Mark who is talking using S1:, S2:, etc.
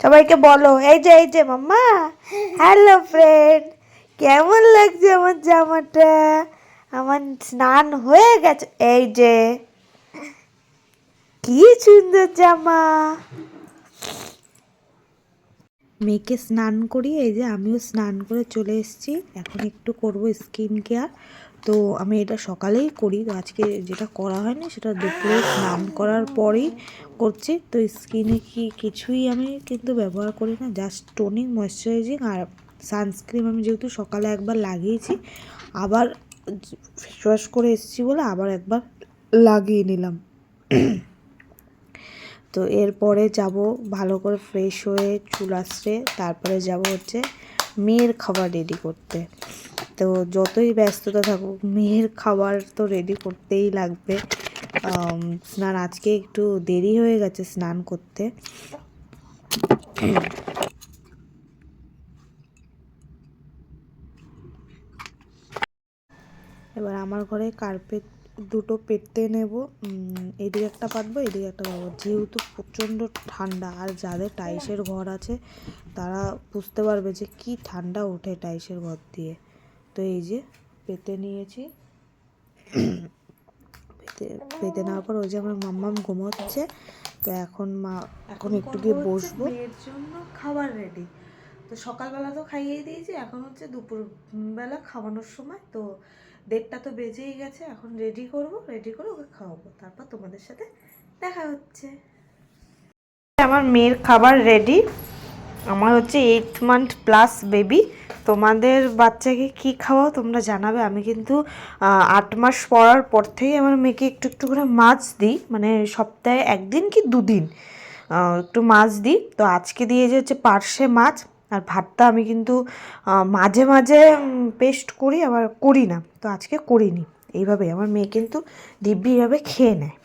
S1: সবাইকে বলো, এই যে মাম্মা, হ্যালো ফ্রেন্ড, কেমন লাগছে আমার জামাটা? আমার স্নান হয়ে গেছে, এই যে কি সুন্দর জামা। মেয়েকে স্নান করিয়ে এই যে আমিও স্নান করে চলে এসেছি। এখন একটু করব স্কিন কেয়ার। তো আমি এটা সকালেই করি, তো আজকে যেটা করা হয়নি সেটা দুপুরে স্নান করার পরেই করছি। তো স্কিনে কিছুই আমি কিন্তু ব্যবহার করি না, জাস্ট টোনিং, ময়শ্চারাইজিং আর সানস্ক্রিন। আমি যেহেতু সকালে একবার লাগিয়েছি, আবার ফেস ওয়াশ করে এসেছি বলে আবার একবার লাগিয়ে নিলাম। তো এরপরে যাব ভালো করে ফ্রেশ হয়ে চুল আঁচড়ে, তারপরে যাব হচ্ছে মেয়ের খাবার রেডি করতে। তো যতই ব্যস্ততা থাকুক, মেয়ের খাবার তো রেডি করতেই লাগবে। স্নান আজকে একটু দেরি হয়ে গেছে স্নান করতে। এবার আমার ঘরে কার্পেট দুটো পেতে নেব, এদিকে একটা পাতবো, এদিকে একটা পাবো। যেহেতু প্রচণ্ড ঠান্ডা, আর যাদের টাইসের ঘর আছে তারা বুঝতে পারবে যে কি ঠান্ডা ওঠে টাইসের ঘর দিয়ে। তো এই যে পেতে নিয়েছি। পেতে নেওয়ার পর ওই যে আমার মাম্মাম ঘুমোচ্ছে। তো এখন একটু গিয়ে বসবো। মেয়ের জন্য খাবার রেডি। তো সকালবেলা তো খাইয়ে দিয়েছি, এখন হচ্ছে দুপুরবেলা খাওয়ানোর সময়। তো 1:30 তো বেজেই গেছে, এখন রেডি করে ওকে খাওয়াবো, তারপর তোমাদের সাথে দেখা হচ্ছে। আমার মেয়ের খাবার রেডি। আমার হচ্ছে 8 মান্থ প্লাস বেবি। তোমাদের বাচ্চাকে কি খাওয়াও তোমরা জানাবে। আমি কিন্তু 8 মাস পড়ার পর থেকেই আমার মেয়েকে একটু একটু করে মাছ দিই, মানে সপ্তাহে 1 দিন কি 2 দিন একটু মাছ দিই। তো আজকে দিয়েছে হচ্ছে পার্শে মাছ। আর ভাতটা আমি কিন্তু মাঝে মাঝে পেস্ট করি, আবার করি না। তো আজকে করিনি। এইভাবে আমার মেয়ে কিন্তু দিব্যিভাবে খেয়ে নেয়।